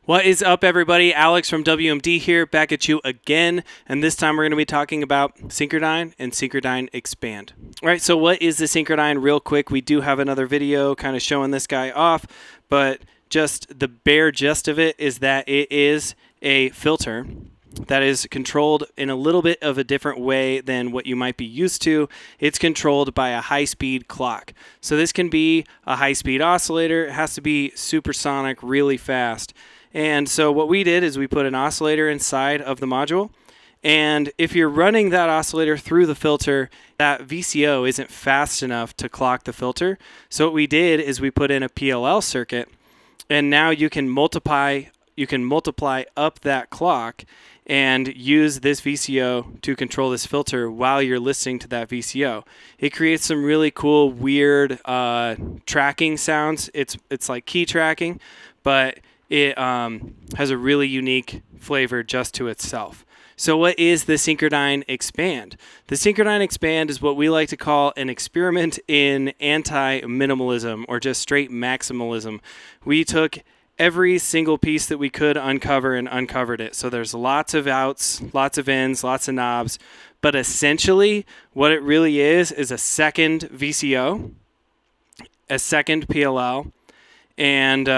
What is up, everybody? Alex from WMD here, back at you again, and this time we're going to be talking about Synchrodyne and Synchrodyne Expand. All right, so what is the Synchrodyne? Real quick, we do have another video kind of showing this guy off, but just the bare gist of it is that it is a filter that is controlled in a little bit of a different way than what you might be used to. It's controlled by a high-speed clock. So this can be a high-speed oscillator. It has to be supersonic, really fast. And so what we did is we put an oscillator inside of the module. And if you're running that oscillator through the filter, that VCO isn't fast enough to clock the filter. So what we did is we put in a PLL circuit, and now you can multiply up that clock and use this VCO to control this filter while you're listening to that VCO. It creates some really cool, weird tracking sounds. It's like key tracking, but it has a really unique flavor just to itself. So what is the Synchrodyne Expand? The Synchrodyne Expand is what we like to call an experiment in anti-minimalism or just straight maximalism. We took every single piece that we could uncover and uncovered it. So there's lots of outs, lots of ins, lots of knobs, but essentially what it really is a second VCO, a second PLL, and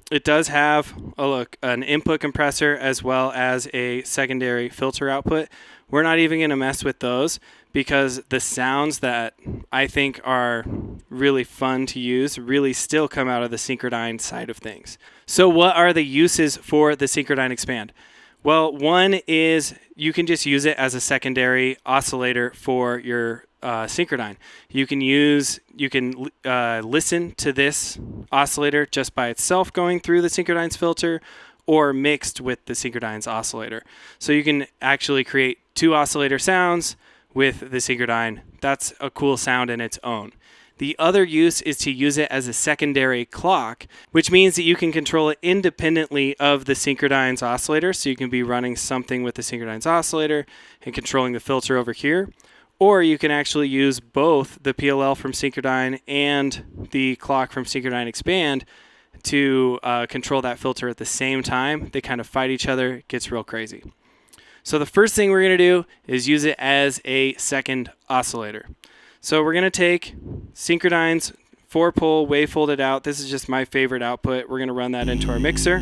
it does have an input compressor as well as a secondary filter output. We're not even going to mess with those because the sounds that I think are really fun to use really still come out of the Synchrodyne side of things. So what are the uses for the Synchrodyne Expand? Well, one is you can just use it as a secondary oscillator for your Synchrodyne. You can listen to this oscillator just by itself going through the Synchrodyne's filter or mixed with the Synchrodyne's oscillator. So you can actually create two oscillator sounds with the Synchrodyne. That's a cool sound in its own. The other use is to use it as a secondary clock, which means that you can control it independently of the Synchrodyne's oscillator. So you can be running something with the Synchrodyne's oscillator and controlling the filter over here. Or you can actually use both the PLL from Synchrodyne and the clock from Synchrodyne Expand to control that filter at the same time. They kind of fight each other. It gets real crazy. So the first thing we're going to do is use it as a second oscillator. So we're going to take Synchrodyne's 4-pole wave-folded out. This is just my favorite output. We're going to run that into our mixer.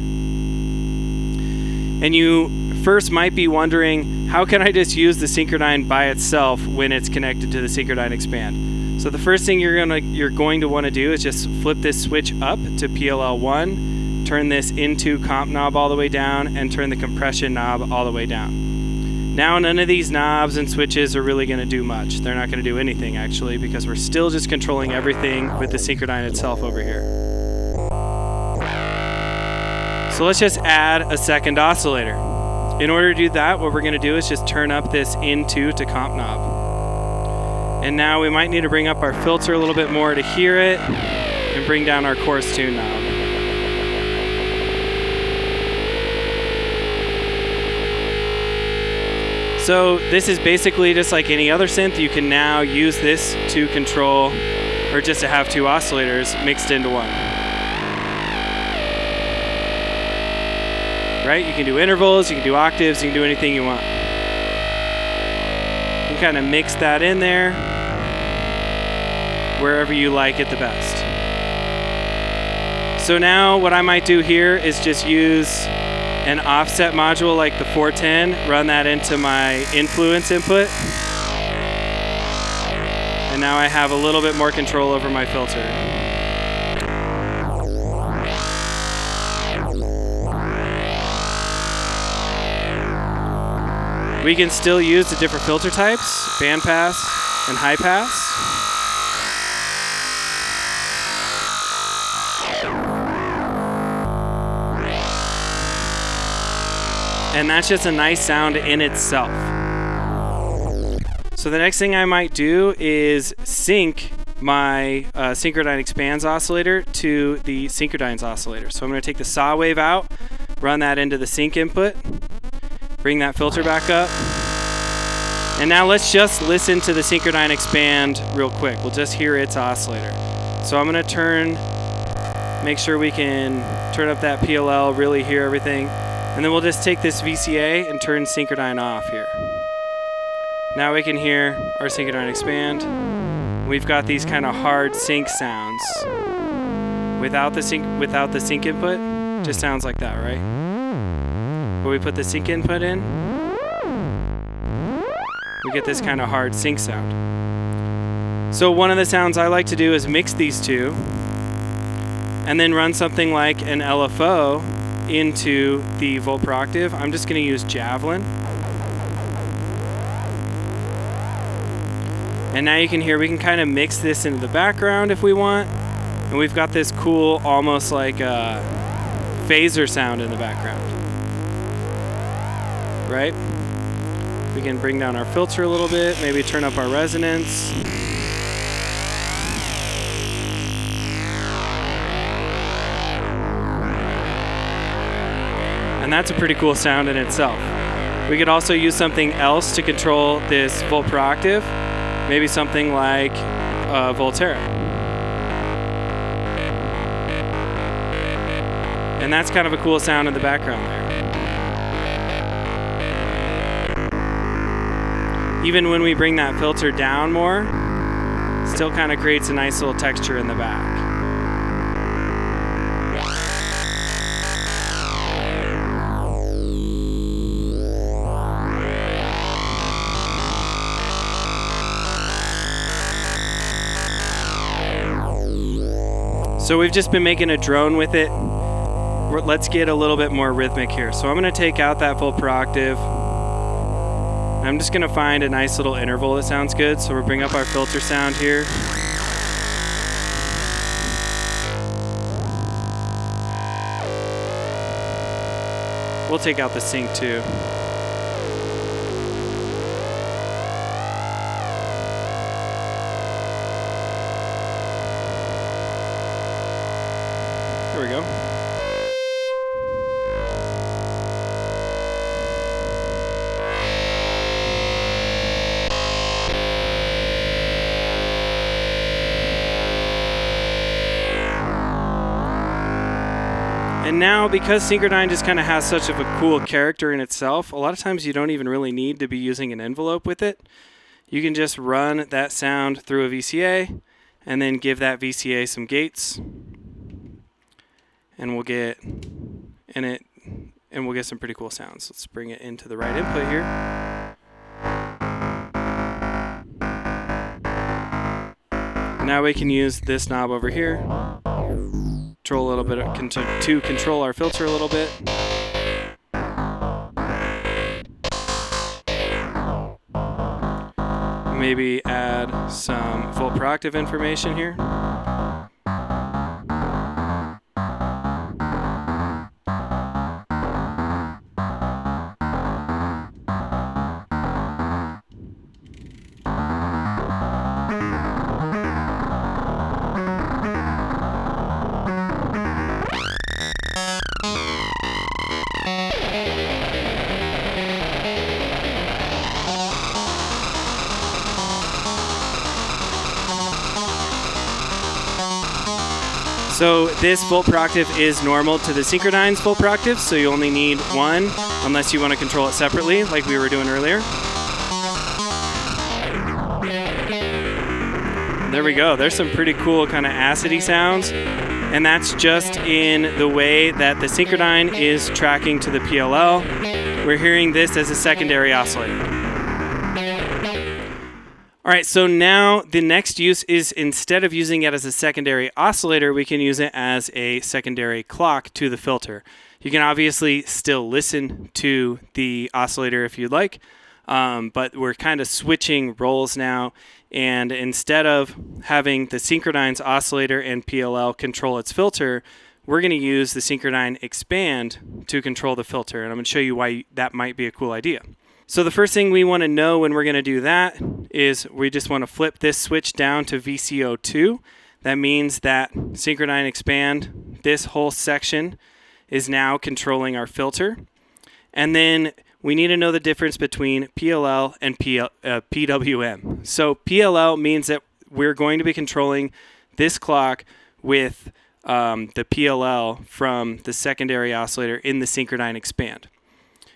And you first might be wondering, how can I just use the Synchrodyne by itself when it's connected to the Synchrodyne Expand? So the first thing you're going to want to do is just flip this switch up to PLL1, turn this into comp knob all the way down, and turn the compression knob all the way down. Now none of these knobs and switches are really going to do much. They're not going to do anything actually because we're still just controlling everything with the Synchrodyne itself over here. So let's just add a second oscillator. In order to do that, what we're going to do is just turn up this into to comp knob. And now we might need to bring up our filter a little bit more to hear it and bring down our coarse tune knob. So this is basically just like any other synth. You can now use this to control or just to have two oscillators mixed into one. Right? You can do intervals, you can do octaves, you can do anything you want. You can kind of mix that in there wherever you like it the best. So now what I might do here is just use an offset module like the 410, run that into my influence input. And now I have a little bit more control over my filter. We can still use the different filter types, band pass and high pass. And that's just a nice sound in itself. So the next thing I might do is sync my Synchrodyne Expands oscillator to the Synchrodyne's oscillator. So I'm going to take the saw wave out, run that into the sync input, bring that filter back up. And now let's just listen to the Synchrodyne Expand real quick. We'll just hear its oscillator. So I'm going to turn Make sure we can turn up that PLL, really hear everything. And then we'll just take this VCA and turn Synchrodyne off here. Now we can hear our Synchrodyne expand. We've got these kind of hard sync sounds. Without the sync input, just sounds like that, right? When we put the sync input in, we get this kind of hard sync sound. So one of the sounds I like to do is mix these two and then run something like an LFO into the volt per octave. I'm just going to use Javelin. And now you can hear we can kind of mix this into the background if we want. And we've got this cool, almost like a phaser sound in the background. Right? We can bring down our filter a little bit, maybe turn up our resonance. And that's a pretty cool sound in itself. We could also use something else to control this volt per octave, maybe something like Volterra. And that's kind of a cool sound in the background there. Even when we bring that filter down more, still kind of creates a nice little texture in the back. So we've just been making a drone with it. Let's get a little bit more rhythmic here. So I'm going to take out that volt per octave. I'm just going to find a nice little interval that sounds good. So we'll bring up our filter sound here. We'll take out the sync too. There we go. And now, because Synchrodyne just kind of has such of a cool character in itself, a lot of times you don't even really need to be using an envelope with it. You can just run that sound through a VCA and then give that VCA some gates. And we'll get some pretty cool sounds. Let's bring it into the right input here. Now we can use this knob over here. Control a little bit to control our filter a little bit. Maybe add some volt per octave information here. So this volt per octave is normal to the Synchrodyne's volt per octave, so you only need one unless you want to control it separately like we were doing earlier. There we go. There's some pretty cool kind of acidy sounds, and that's just in the way that the Synchrodyne is tracking to the PLL. We're hearing this as a secondary oscillator. All right, so now the next use is, instead of using it as a secondary oscillator, we can use it as a secondary clock to the filter. You can obviously still listen to the oscillator if you'd like, but we're kind of switching roles now. And instead of having the Synchrodyne's oscillator and PLL control its filter, we're going to use the Synchrodyne Expand to control the filter. And I'm going to show you why that might be a cool idea. So the first thing we want to know when we're going to do that is we just want to flip this switch down to VCO2. That means that Synchrodyne Expand, this whole section, is now controlling our filter. And then we need to know the difference between PLL and PWM. So PLL means that we're going to be controlling this clock with the PLL from the secondary oscillator in the Synchrodyne Expand.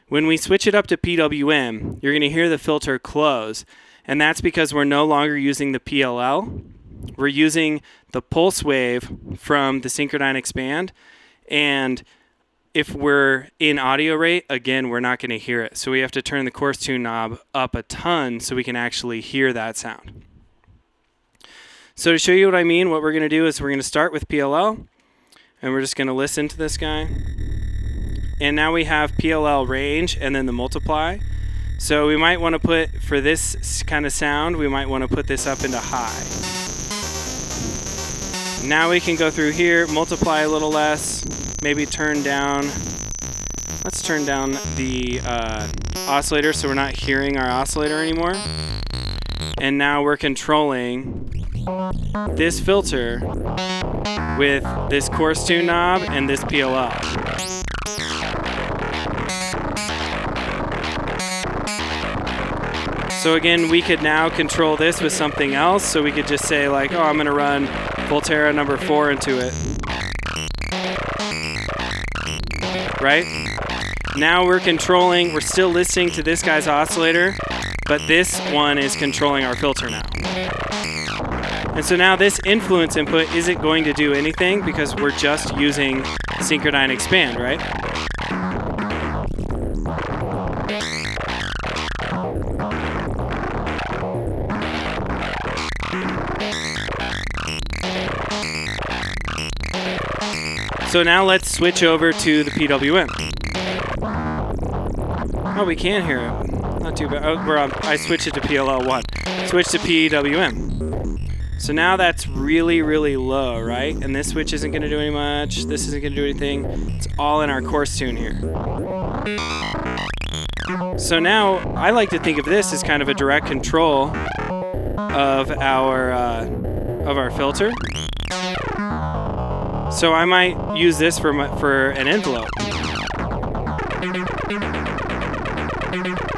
When we switch it up to PWM, you're going to hear the filter close, and that's because we're no longer using the PLL. We're using the pulse wave from the Synchrodyne Expand, and if we're in audio rate, again, we're not going to hear it. So we have to turn the coarse tune knob up a ton so we can actually hear that sound. So to show you what I mean, what we're going to do is we're going to start with PLL, and we're just going to listen to this guy. And now we have PLL range and then the multiply. So we might want to put, for this kind of sound, we might want to put this up into high. Now we can go through here, multiply a little less, maybe turn down, let's turn down the oscillator so we're not hearing our oscillator anymore. And now we're controlling this filter with this coarse tune knob and this PLL. So again, we could now control this with something else. So we could just say like, oh, I'm going to run Volterra number 4 into it. Right? Now we're controlling, we're still listening to this guy's oscillator, but this one is controlling our filter now. And so now this influence input isn't going to do anything because we're just using Synchrodyne Expand, right? So now let's switch over to the PWM. Oh, we can hear it. Not too bad. Oh, we're on. I switched it to PLL1. Switch to PWM. So now that's really, really low, right? And this switch isn't going to do any much. This isn't going to do anything. It's all in our coarse tune here. So now I like to think of this as kind of a direct control of our filter. So I might use this for an envelope.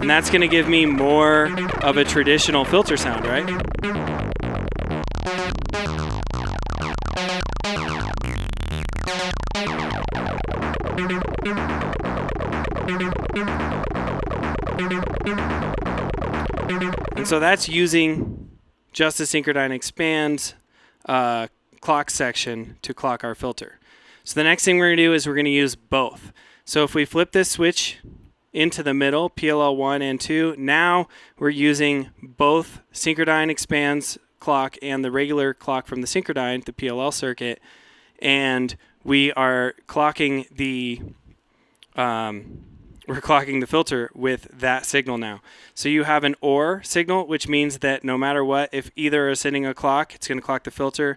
And that's going to give me more of a traditional filter sound, right? And so that's using just the Synchrodyne Expand clock section to clock our filter. So the next thing we're going to do is we're going to use both. So if we flip this switch into the middle, PLL 1 and 2, now we're using both Synchrodyne Expand's clock and the regular clock from the Synchrodyne, the PLL circuit, and we are clocking the filter with that signal now. So you have an OR signal, which means that no matter what, if either is sending a clock, it's going to clock the filter.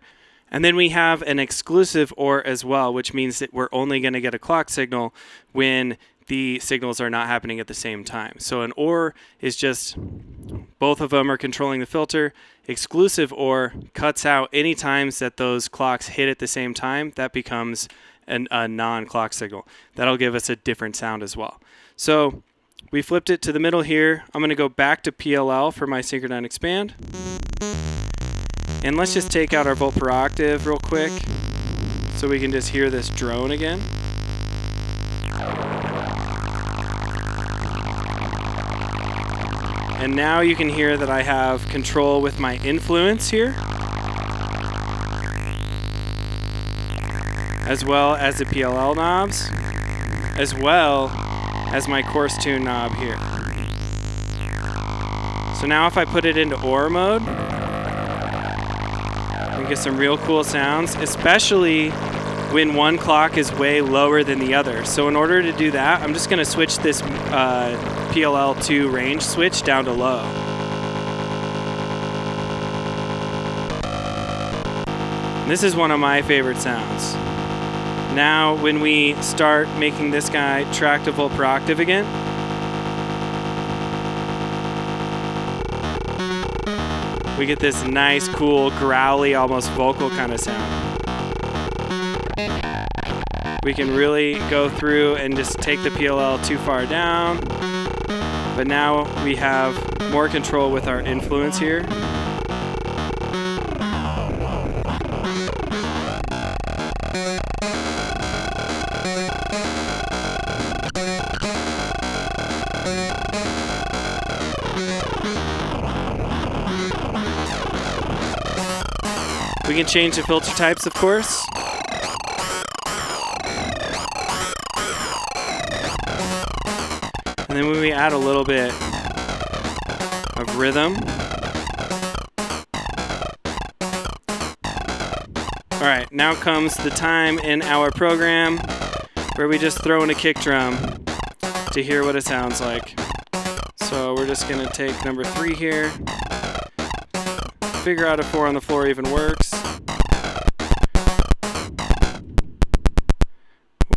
And then we have an exclusive OR as well, which means that we're only going to get a clock signal when the signals are not happening at the same time. So an OR is just both of them are controlling the filter. Exclusive OR cuts out any times that those clocks hit at the same time. That becomes a non-clock signal. That'll give us a different sound as well. So we flipped it to the middle here. I'm going to go back to PLL for my Synchrodyne Expand. And let's just take out our volt per octave real quick so we can just hear this drone again. And now you can hear that I have control with my influence here, as well as the PLL knobs, as well as my coarse tune knob here. So now if I put it into OR mode, we get some real cool sounds, especially when one clock is way lower than the other. So in order to do that, I'm just going to switch this PLL2 range switch down to low. This is one of my favorite sounds. Now when we start making this guy track to volt per octave again, we get this nice, cool, growly, almost vocal kind of sound. We can really go through and just take the PLL too far down, but now we have more control with our influence here. We can change the filter types, of course. And then when we add a little bit of rhythm. All right, now comes the time in our program where we just throw in a kick drum to hear what it sounds like. So we're just gonna take number 3 here, figure out if 4 on the floor even works.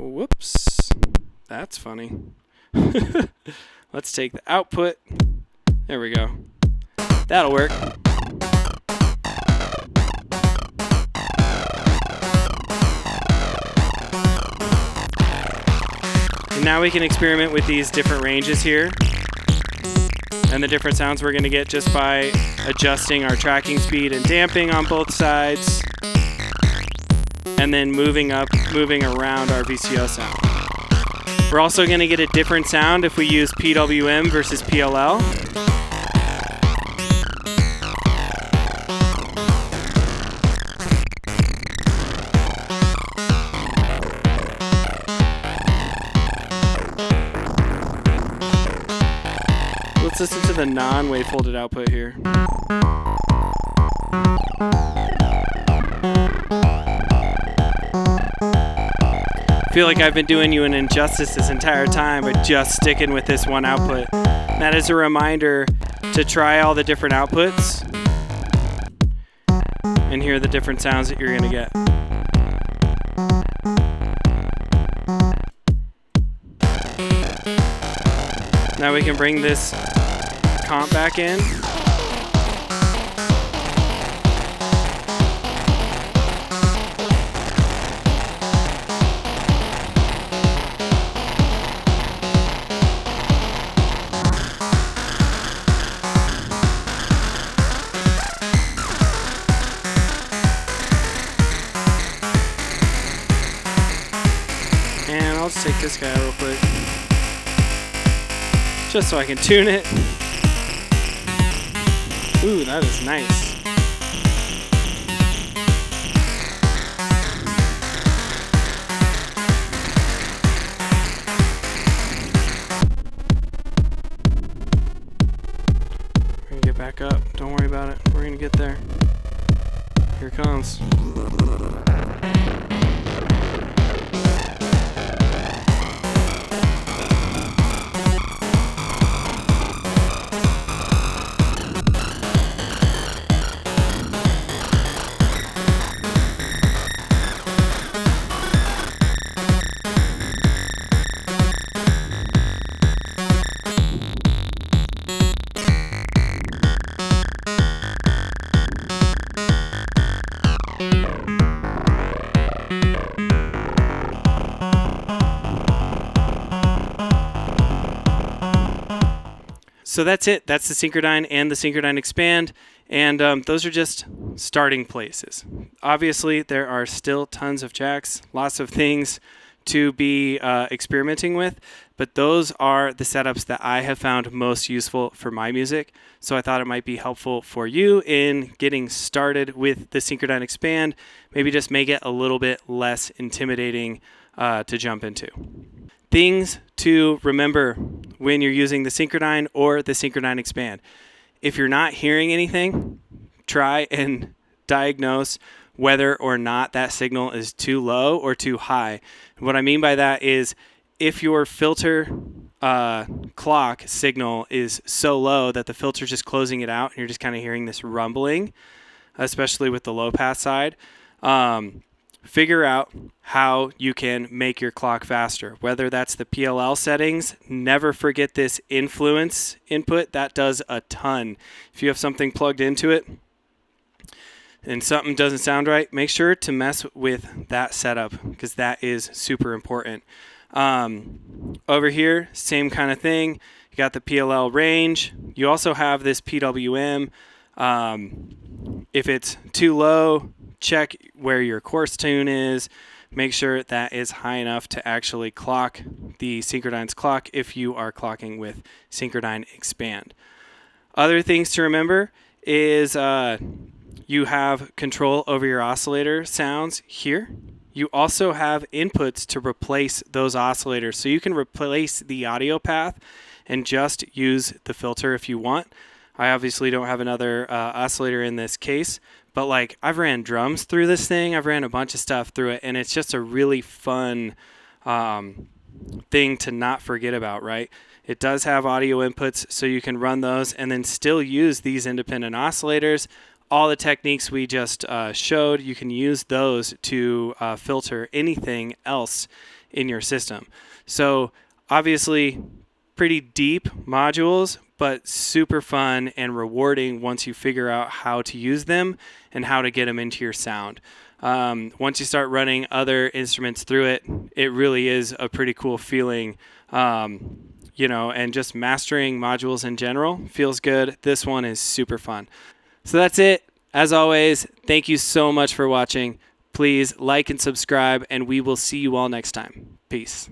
Whoops, that's funny. Let's take the output. There we go. That'll work. And now we can experiment with these different ranges here and the different sounds we're going to get just by adjusting our tracking speed and damping on both sides, and then moving around our VCO sound. We're also going to get a different sound if we use PWM versus PLL. Let's listen to the non-wave folded output here. I feel like I've been doing you an injustice this entire time by just sticking with this one output. And that is a reminder to try all the different outputs and hear the different sounds that you're going to get. Now we can bring this comp back in. And I'll just take this guy real quick, just so I can tune it. Ooh, that is nice. We're gonna get back up. Don't worry about it. We're gonna get there. Here it comes. So that's it. That's the Synchrodyne and the Synchrodyne Expand. And those are just starting places. Obviously, there are still tons of jacks, lots of things to be experimenting with. But those are the setups that I have found most useful for my music. So I thought it might be helpful for you in getting started with the Synchrodyne Expand. Maybe just make it a little bit less intimidating to jump into. Things to remember when you're using the Synchrodyne or the Synchrodyne Expand. If you're not hearing anything, try and diagnose whether or not that signal is too low or too high. What I mean by that is if your filter clock signal is so low that the filter's just closing it out and you're just kind of hearing this rumbling, especially with the low pass side, figure out how you can make your clock faster. Whether that's the PLL settings, never forget this influence input. That does a ton. If you have something plugged into it and something doesn't sound right, make sure to mess with that setup because that is super important. Over here, same kind of thing. You got the PLL range. You also have this PWM. If it's too low, check where your course tune is. Make sure that is high enough to actually clock the Synchrodyne's clock if you are clocking with Synchrodyne Expand. Other things to remember is you have control over your oscillator sounds here. You also have inputs to replace those oscillators. So you can replace the audio path and just use the filter if you want. I obviously don't have another oscillator in this case, but like I've ran drums through this thing. I've ran a bunch of stuff through it, and it's just a really fun thing to not forget about, right? It does have audio inputs, so you can run those and then still use these independent oscillators. All the techniques we just showed, you can use those to filter anything else in your system. So obviously pretty deep modules, but super fun and rewarding once you figure out how to use them and how to get them into your sound. Once you start running other instruments through it, it really is a pretty cool feeling. You know, and just mastering modules in general feels good. This one is super fun. So that's it. As always, thank you so much for watching. Please like and subscribe, and we will see you all next time. Peace.